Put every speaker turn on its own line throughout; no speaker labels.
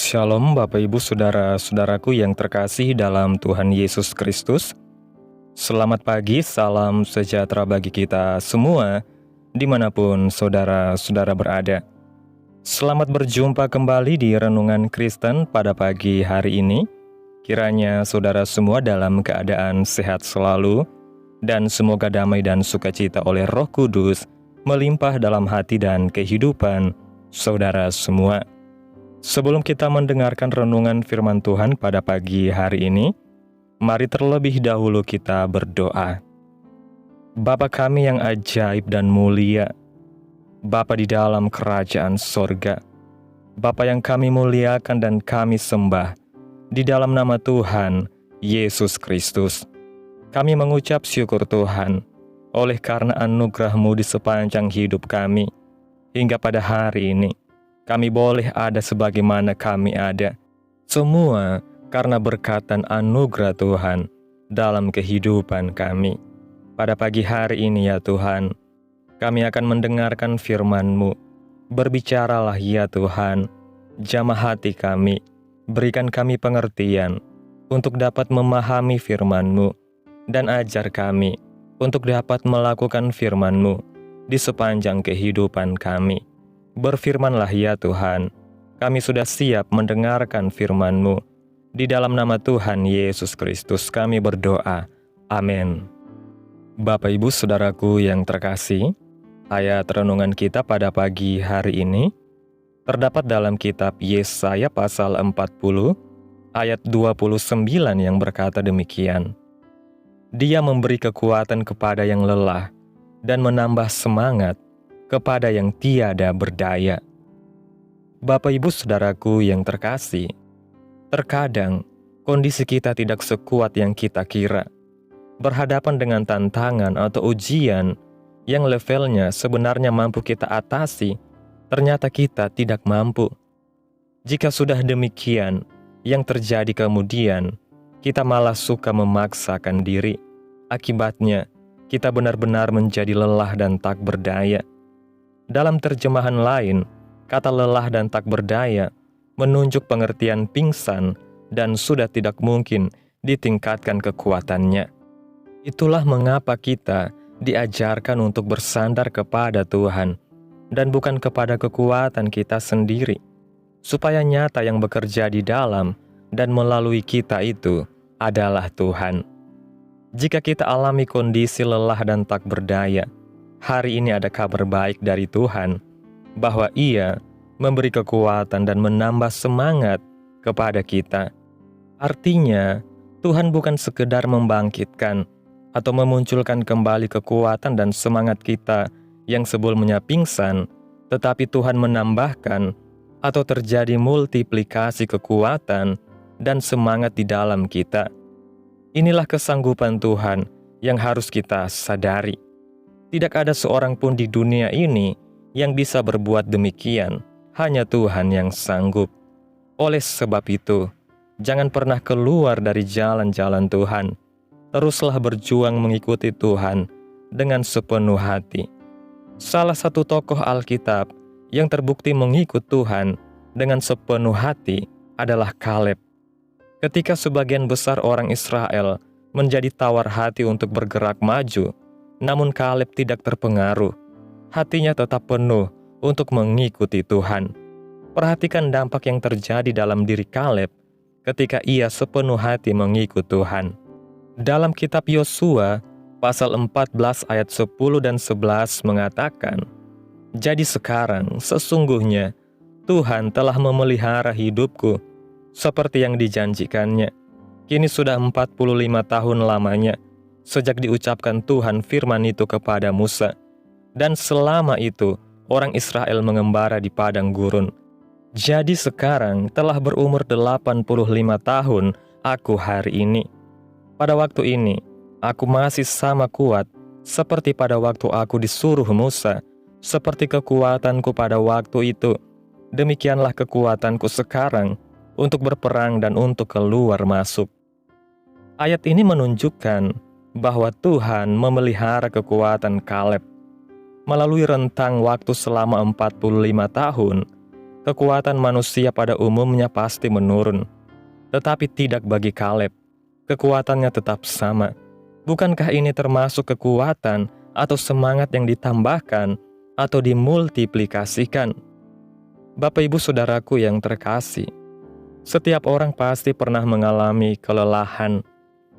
Shalom Bapak Ibu Saudara-saudaraku yang terkasih dalam Tuhan Yesus Kristus. Selamat pagi, salam sejahtera bagi kita semua dimanapun saudara-saudara berada. Selamat berjumpa kembali di Renungan Kristen pada pagi hari ini. Kiranya saudara semua dalam keadaan sehat selalu dan semoga damai dan sukacita oleh Roh Kudus melimpah dalam hati dan kehidupan saudara semua. Sebelum kita mendengarkan renungan firman Tuhan pada pagi hari ini, mari terlebih dahulu kita berdoa. Bapa kami yang ajaib dan mulia, Bapa di dalam kerajaan sorga, Bapa yang kami muliakan dan kami sembah, di dalam nama Tuhan Yesus Kristus, kami mengucap syukur Tuhan, oleh karena anugerah-Mu di sepanjang hidup kami, hingga pada hari ini, kami boleh ada sebagaimana kami ada. Semua karena berkat dan anugerah Tuhan dalam kehidupan kami. Pada pagi hari ini ya Tuhan, kami akan mendengarkan firman-Mu. Berbicaralah ya Tuhan, jamah hati kami, berikan kami pengertian untuk dapat memahami firman-Mu, dan ajar kami untuk dapat melakukan firman-Mu di sepanjang kehidupan kami. Berfirmanlah ya Tuhan, kami sudah siap mendengarkan firman-Mu. Di dalam nama Tuhan Yesus Kristus kami berdoa. Amin. Bapak Ibu Saudaraku yang terkasih, ayat renungan kita pada pagi hari ini terdapat dalam kitab Yesaya pasal 40 ayat 29 yang berkata demikian. Dia memberi kekuatan kepada yang lelah dan menambah semangat kepada yang tiada berdaya. Bapak Ibu Saudaraku yang terkasih, terkadang kondisi kita tidak sekuat yang kita kira. Berhadapan dengan tantangan atau ujian yang levelnya sebenarnya mampu kita atasi, ternyata kita tidak mampu. Jika sudah demikian, yang terjadi kemudian, kita malah suka memaksakan diri. Akibatnya, kita benar-benar menjadi lelah dan tak berdaya. Dalam terjemahan lain, kata lelah dan tak berdaya menunjuk pengertian pingsan dan sudah tidak mungkin ditingkatkan kekuatannya. Itulah mengapa kita diajarkan untuk bersandar kepada Tuhan dan bukan kepada kekuatan kita sendiri, supaya nyata yang bekerja di dalam dan melalui kita itu adalah Tuhan. Jika kita alami kondisi lelah dan tak berdaya, hari ini ada kabar baik dari Tuhan, bahwa Ia memberi kekuatan dan menambah semangat kepada kita. Artinya, Tuhan bukan sekedar membangkitkan atau memunculkan kembali kekuatan dan semangat kita yang sebelumnya pingsan, tetapi Tuhan menambahkan atau terjadi multiplikasi kekuatan dan semangat di dalam kita. Inilah kesanggupan Tuhan yang harus kita sadari. Tidak ada seorang pun di dunia ini yang bisa berbuat demikian, hanya Tuhan yang sanggup. Oleh sebab itu, jangan pernah keluar dari jalan-jalan Tuhan. Teruslah berjuang mengikuti Tuhan dengan sepenuh hati. Salah satu tokoh Alkitab yang terbukti mengikut Tuhan dengan sepenuh hati adalah Kaleb. Ketika sebagian besar orang Israel menjadi tawar hati untuk bergerak maju, namun Kaleb tidak terpengaruh. Hatinya tetap penuh untuk mengikuti Tuhan. Perhatikan dampak yang terjadi dalam diri Kaleb ketika ia sepenuh hati mengikut Tuhan. Dalam kitab Yosua, pasal 14 ayat 10 dan 11 mengatakan, "Jadi sekarang sesungguhnya Tuhan telah memelihara hidupku seperti yang dijanjikannya. Kini sudah 45 tahun lamanya sejak diucapkan Tuhan firman itu kepada Musa, dan selama itu orang Israel mengembara di padang gurun. Jadi sekarang telah berumur 85 tahun aku hari ini. Pada waktu ini, aku masih sama kuat seperti pada waktu aku disuruh Musa, seperti kekuatanku pada waktu itu. Demikianlah kekuatanku sekarang untuk berperang dan untuk keluar masuk." Ayat ini menunjukkan bahwa Tuhan memelihara kekuatan Kaleb. Melalui rentang waktu selama 45 tahun, Kekuatan manusia pada umumnya pasti menurun, tetapi tidak bagi Kaleb. Kekuatannya tetap sama. Bukankah ini termasuk kekuatan atau semangat yang ditambahkan atau dimultiplikasikan? Bapak Ibu Saudaraku yang terkasih, setiap orang pasti pernah mengalami kelelahan,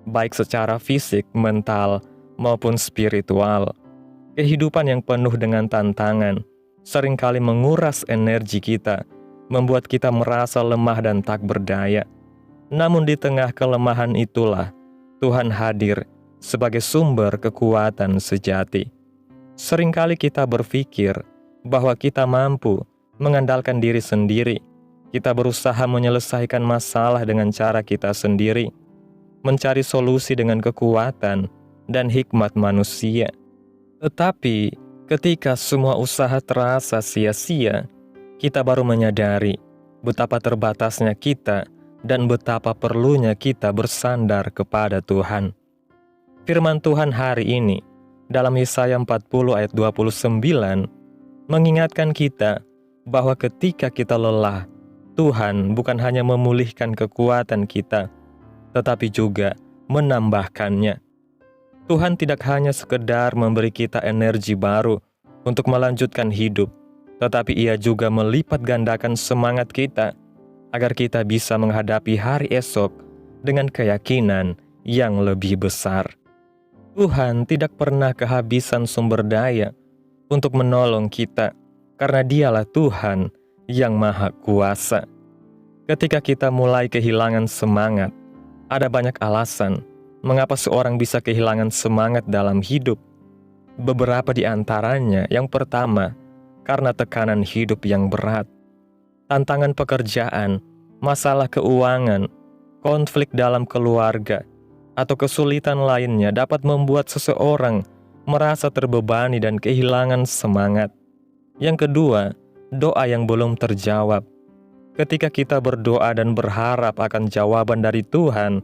baik secara fisik, mental, maupun spiritual. Kehidupan yang penuh dengan tantangan seringkali menguras energi kita, membuat kita merasa lemah dan tak berdaya. Namun di tengah kelemahan itulah Tuhan hadir sebagai sumber kekuatan sejati. Seringkali kita berpikir bahwa kita mampu mengandalkan diri sendiri. Kita berusaha menyelesaikan masalah dengan cara kita sendiri, mencari solusi dengan kekuatan dan hikmat manusia. Tetapi ketika semua usaha terasa sia-sia, kita baru menyadari betapa terbatasnya kita dan betapa perlunya kita bersandar kepada Tuhan. Firman Tuhan hari ini dalam Yesaya 40 ayat 29 mengingatkan kita bahwa ketika kita lelah, Tuhan bukan hanya memulihkan kekuatan kita, tetapi juga menambahkannya. Tuhan tidak hanya sekedar memberi kita energi baru untuk melanjutkan hidup, tetapi Ia juga melipat gandakan semangat kita agar kita bisa menghadapi hari esok dengan keyakinan yang lebih besar. Tuhan tidak pernah kehabisan sumber daya untuk menolong kita, karena Dialah Tuhan yang Maha Kuasa. Ketika kita mulai kehilangan semangat, ada banyak alasan mengapa seorang bisa kehilangan semangat dalam hidup. Beberapa di antaranya, yang pertama, karena tekanan hidup yang berat. Tantangan pekerjaan, masalah keuangan, konflik dalam keluarga, atau kesulitan lainnya dapat membuat seseorang merasa terbebani dan kehilangan semangat. Yang kedua, doa yang belum terjawab. Ketika kita berdoa dan berharap akan jawaban dari Tuhan,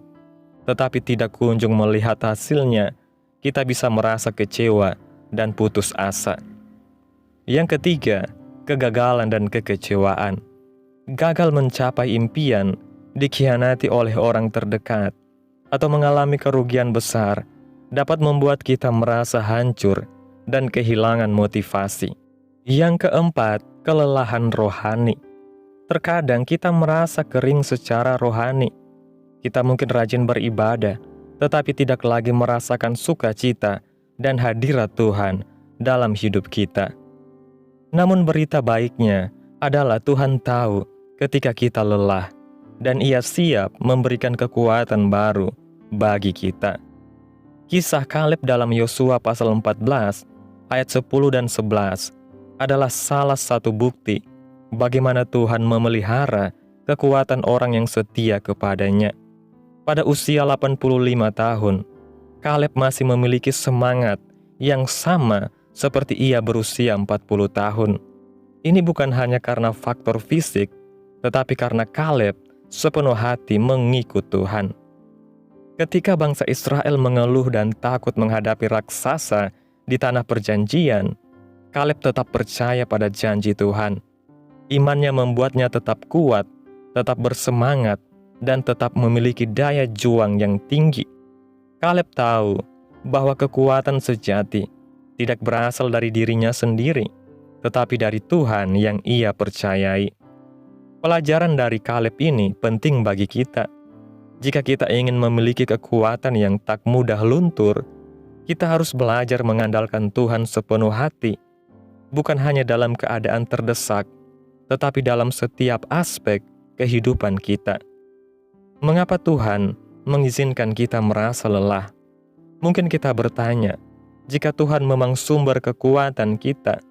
tetapi tidak kunjung melihat hasilnya, kita bisa merasa kecewa dan putus asa. Yang ketiga, kegagalan dan kekecewaan. Gagal mencapai impian, dikhianati oleh orang terdekat, atau mengalami kerugian besar dapat membuat kita merasa hancur dan kehilangan motivasi. Yang keempat, kelelahan rohani. Terkadang kita merasa kering secara rohani. Kita mungkin rajin beribadah, tetapi tidak lagi merasakan sukacita dan hadirat Tuhan dalam hidup kita. Namun berita baiknya adalah Tuhan tahu ketika kita lelah, dan Ia siap memberikan kekuatan baru bagi kita. Kisah Kaleb dalam Yosua pasal 14 ayat 10 dan 11 adalah salah satu bukti bagaimana Tuhan memelihara kekuatan orang yang setia kepadanya. Pada usia 85 tahun, Kaleb masih memiliki semangat yang sama seperti ia berusia 40 tahun. Ini bukan hanya karena faktor fisik, tetapi karena Kaleb sepenuh hati mengikut Tuhan. Ketika bangsa Israel mengeluh dan takut menghadapi raksasa di tanah perjanjian, Kaleb tetap percaya pada janji Tuhan. Imannya membuatnya tetap kuat, tetap bersemangat, dan tetap memiliki daya juang yang tinggi. Kaleb tahu bahwa kekuatan sejati tidak berasal dari dirinya sendiri, tetapi dari Tuhan yang ia percayai. Pelajaran dari Kaleb ini penting bagi kita. Jika kita ingin memiliki kekuatan yang tak mudah luntur, kita harus belajar mengandalkan Tuhan sepenuh hati, bukan hanya dalam keadaan terdesak, tetapi dalam setiap aspek kehidupan kita. Mengapa Tuhan mengizinkan kita merasa lelah? Mungkin kita bertanya, jika Tuhan memang sumber kekuatan kita,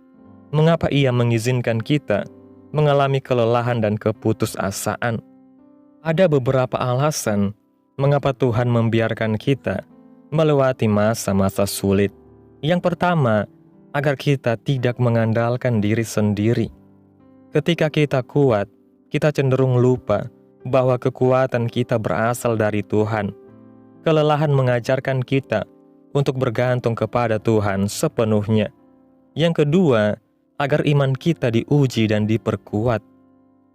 mengapa Ia mengizinkan kita mengalami kelelahan dan keputusasaan? Ada beberapa alasan mengapa Tuhan membiarkan kita melewati masa-masa sulit. Yang pertama, agar kita tidak mengandalkan diri sendiri. Ketika kita kuat, kita cenderung lupa bahwa kekuatan kita berasal dari Tuhan. Kelelahan mengajarkan kita untuk bergantung kepada Tuhan sepenuhnya. Yang kedua, agar iman kita diuji dan diperkuat.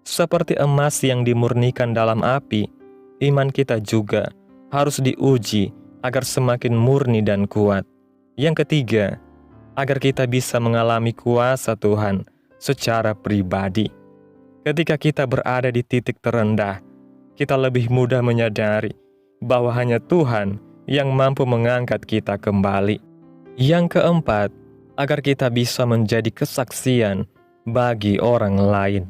Seperti emas yang dimurnikan dalam api, iman kita juga harus diuji agar semakin murni dan kuat. Yang ketiga, agar kita bisa mengalami kuasa Tuhan secara pribadi. Ketika kita berada di titik terendah, kita lebih mudah menyadari bahwa hanya Tuhan yang mampu mengangkat kita kembali. Yang keempat, agar kita bisa menjadi kesaksian bagi orang lain.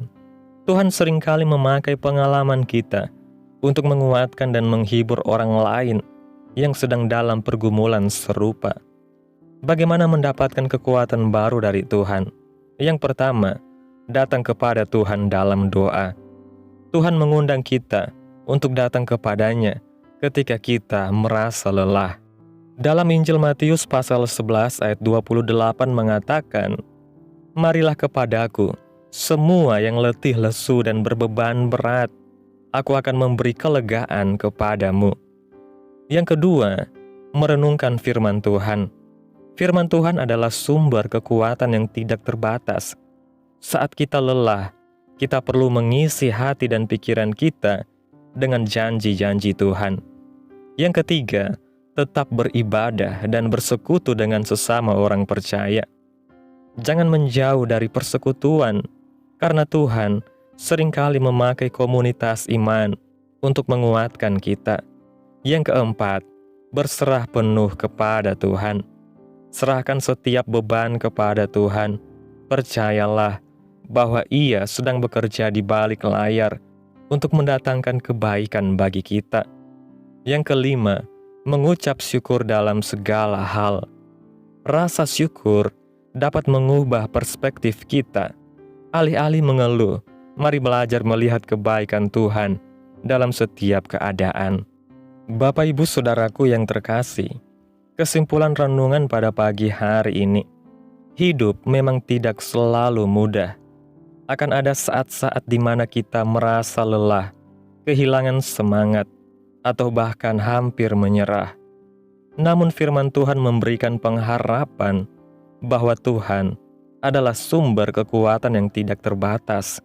Tuhan seringkali memakai pengalaman kita untuk menguatkan dan menghibur orang lain yang sedang dalam pergumulan serupa. Bagaimana mendapatkan kekuatan baru dari Tuhan? Yang pertama, datang kepada Tuhan dalam doa. Tuhan mengundang kita untuk datang kepadanya ketika kita merasa lelah. Dalam Injil Matius pasal 11 ayat 28 mengatakan, "Marilah kepadaku, semua yang letih lesu dan berbeban berat, aku akan memberi kelegaan kepadamu." Yang kedua, merenungkan firman Tuhan. Firman Tuhan adalah sumber kekuatan yang tidak terbatas. Saat kita lelah, kita perlu mengisi hati dan pikiran kita dengan janji-janji Tuhan. Yang ketiga, tetap beribadah dan bersekutu dengan sesama orang percaya. Jangan menjauh dari persekutuan, karena Tuhan seringkali memakai komunitas iman untuk menguatkan kita. Yang keempat, berserah penuh kepada Tuhan. Serahkan setiap beban kepada Tuhan. Percayalah bahwa Ia sedang bekerja di balik layar untuk mendatangkan kebaikan bagi kita. Yang kelima, mengucap syukur dalam segala hal. Rasa syukur dapat mengubah perspektif kita. Alih-alih mengeluh, mari belajar melihat kebaikan Tuhan dalam setiap keadaan. Bapak, Ibu, Saudaraku yang terkasih, kesimpulan renungan pada pagi hari ini, hidup memang tidak selalu mudah. Akan ada saat-saat di mana kita merasa lelah, kehilangan semangat, atau bahkan hampir menyerah. Namun firman Tuhan memberikan pengharapan bahwa Tuhan adalah sumber kekuatan yang tidak terbatas.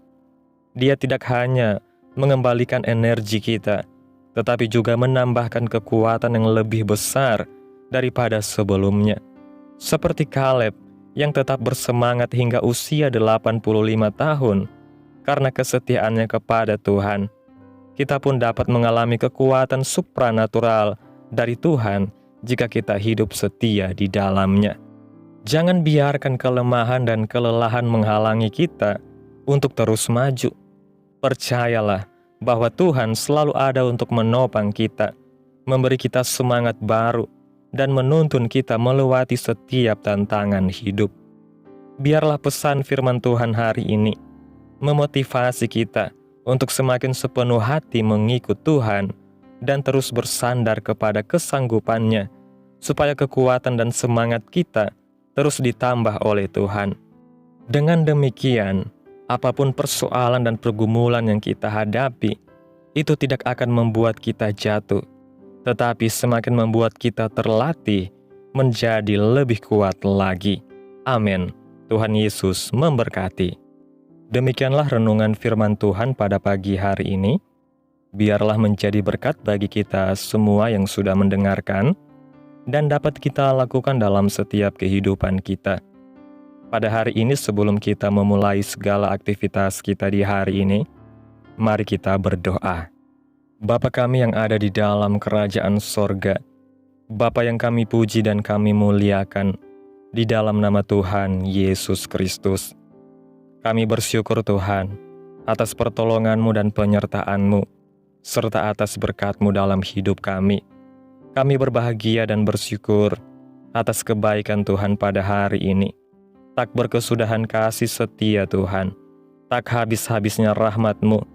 Dia tidak hanya mengembalikan energi kita, tetapi juga menambahkan kekuatan yang lebih besar daripada sebelumnya. Seperti Kaleb yang tetap bersemangat hingga usia 85 tahun karena kesetiaannya kepada Tuhan. Kita pun dapat mengalami kekuatan supranatural dari Tuhan jika kita hidup setia di dalamnya. Jangan biarkan kelemahan dan kelelahan menghalangi kita untuk terus maju. Percayalah bahwa Tuhan selalu ada untuk menopang kita, memberi kita semangat baru, dan menuntun kita melewati setiap tantangan hidup. Biarlah pesan firman Tuhan hari ini memotivasi kita untuk semakin sepenuh hati mengikut Tuhan dan terus bersandar kepada kesanggupan-Nya, supaya kekuatan dan semangat kita terus ditambah oleh Tuhan. Dengan demikian, apapun persoalan dan pergumulan yang kita hadapi, itu tidak akan membuat kita jatuh, tetapi semakin membuat kita terlatih menjadi lebih kuat lagi. Amin. Tuhan Yesus memberkati. Demikianlah renungan firman Tuhan pada pagi hari ini. Biarlah menjadi berkat bagi kita semua yang sudah mendengarkan, dan dapat kita lakukan dalam setiap kehidupan kita. Pada hari ini, sebelum kita memulai segala aktivitas kita di hari ini, mari kita berdoa. Bapa kami yang ada di dalam kerajaan sorga, Bapa yang kami puji dan kami muliakan, di dalam nama Tuhan Yesus Kristus. Kami bersyukur Tuhan, atas pertolongan-Mu dan penyertaan-Mu, serta atas berkat-Mu dalam hidup kami. Kami berbahagia dan bersyukur atas kebaikan Tuhan pada hari ini. Tak berkesudahan kasih setia Tuhan, tak habis-habisnya rahmat-Mu,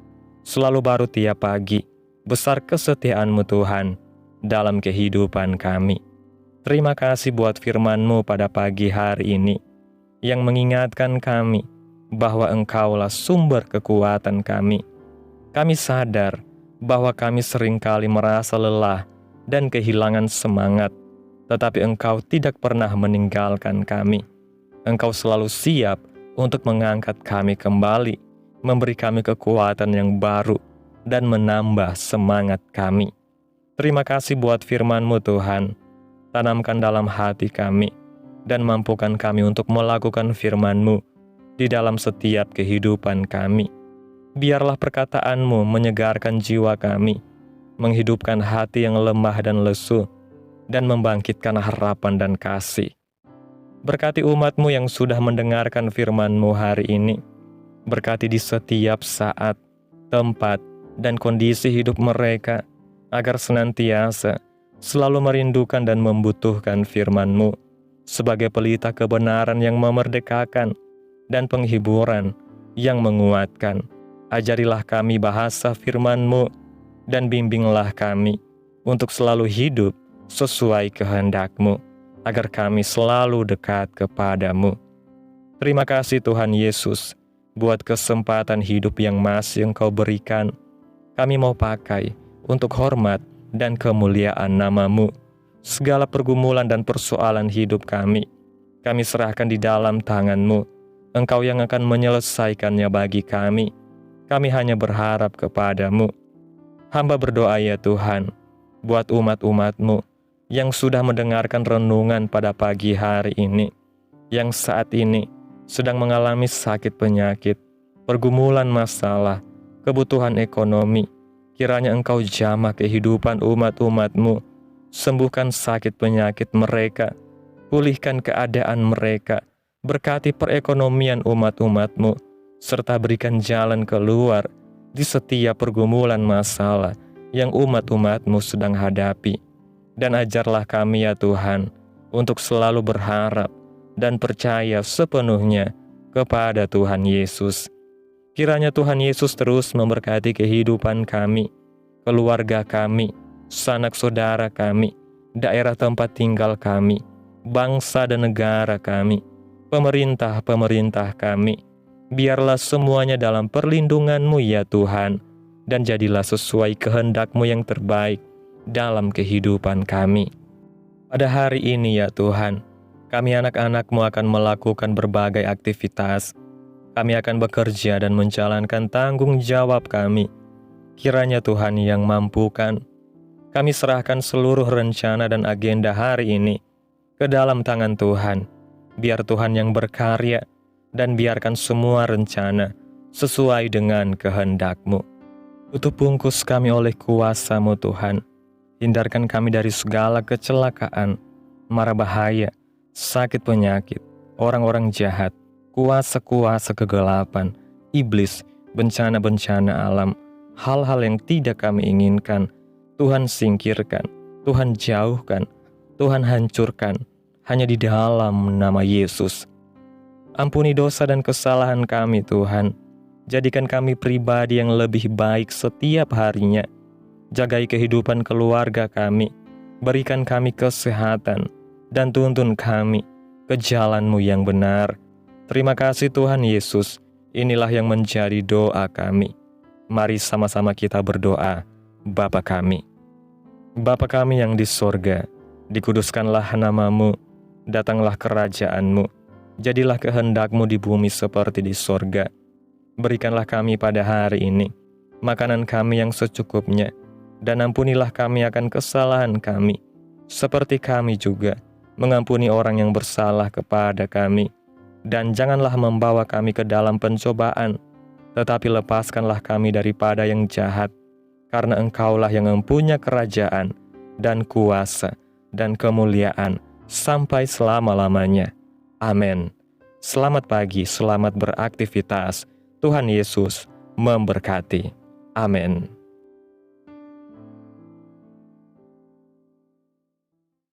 selalu baru tiap pagi. Besar kesetiaan-Mu Tuhan dalam kehidupan kami. Terima kasih buat firman-Mu pada pagi hari ini, yang mengingatkan kami bahwa Engkaulah sumber kekuatan kami. Kami sadar bahwa kami seringkali merasa lelah dan kehilangan semangat, tetapi Engkau tidak pernah meninggalkan kami. Engkau selalu siap untuk mengangkat kami kembali memberi kami kekuatan yang baru, dan menambah semangat kami. Terima kasih buat firman-Mu Tuhan. Tanamkan dalam hati kami, dan mampukan kami untuk melakukan firman-Mu di dalam setiap kehidupan kami. Biarlah perkataan-Mu menyegarkan jiwa kami, menghidupkan hati yang lemah dan lesu, dan membangkitkan harapan dan kasih. Berkati umat-Mu yang sudah mendengarkan firman-Mu hari ini. Berkati di setiap saat, tempat, dan kondisi hidup mereka, agar senantiasa selalu merindukan dan membutuhkan firman-Mu sebagai pelita kebenaran yang memerdekakan dan penghiburan yang menguatkan. Ajarilah kami bahasa firman-Mu dan bimbinglah kami untuk selalu hidup sesuai kehendak-Mu, agar kami selalu dekat kepadamu. Terima kasih Tuhan Yesus, buat kesempatan hidup yang masih Engkau berikan. Kami mau pakai untuk hormat dan kemuliaan nama-Mu. Segala pergumulan dan persoalan hidup kami serahkan di dalam tangan-Mu. Engkau yang akan menyelesaikannya bagi kami. Kami hanya berharap kepadamu. Hamba berdoa ya Tuhan, buat umat-umat-Mu yang sudah mendengarkan renungan pada pagi hari ini, yang saat ini sedang mengalami sakit penyakit, pergumulan masalah, kebutuhan ekonomi. Kiranya Engkau jamah kehidupan umat-umat-Mu, sembuhkan sakit penyakit mereka, pulihkan keadaan mereka, berkati perekonomian umat-umat-Mu, serta berikan jalan keluar di setiap pergumulan masalah yang umat-umat-Mu sedang hadapi. Dan ajarlah kami ya Tuhan, untuk selalu berharap dan percaya sepenuhnya kepada Tuhan Yesus. Kiranya Tuhan Yesus terus memberkati kehidupan kami, keluarga kami, sanak saudara kami, daerah tempat tinggal kami, bangsa dan negara kami, pemerintah-pemerintah kami. Biarlah semuanya dalam perlindungan-Mu ya Tuhan, dan jadilah sesuai kehendak-Mu yang terbaik dalam kehidupan kami. Pada hari ini ya Tuhan, kami anak-anak-Mu akan melakukan berbagai aktivitas. Kami akan bekerja dan menjalankan tanggung jawab kami. Kiranya Tuhan yang mampukan. Kami serahkan seluruh rencana dan agenda hari ini ke dalam tangan Tuhan. Biar Tuhan yang berkarya, dan biarkan semua rencana sesuai dengan kehendak-Mu. Tutup bungkus kami oleh kuasa-Mu Tuhan. Hindarkan kami dari segala kecelakaan, mara bahaya, sakit penyakit, orang-orang jahat, kuasa-kuasa kegelapan, iblis, bencana-bencana alam, hal-hal yang tidak kami inginkan. Tuhan singkirkan, Tuhan jauhkan, Tuhan hancurkan, hanya di dalam nama Yesus. Ampuni dosa dan kesalahan kami Tuhan. Jadikan kami pribadi yang lebih baik setiap harinya. Jagai kehidupan keluarga kami, berikan kami kesehatan, dan tuntun kami ke jalan-Mu yang benar. Terima kasih Tuhan Yesus, inilah yang menjadi doa kami. Mari sama-sama kita berdoa. Bapa kami. Bapa kami yang di sorga, dikuduskanlah nama-Mu, datanglah kerajaan-Mu, jadilah kehendak-Mu di bumi seperti di sorga. Berikanlah kami pada hari ini makanan kami yang secukupnya, dan ampunilah kami akan kesalahan kami, seperti kami juga mengampuni orang yang bersalah kepada kami. Dan janganlah membawa kami ke dalam pencobaan, tetapi lepaskanlah kami daripada yang jahat, karena Engkaulah yang mempunyai kerajaan, dan kuasa, dan kemuliaan, sampai selama-lamanya. Amin. Selamat pagi, selamat beraktivitas. Tuhan Yesus memberkati. Amin.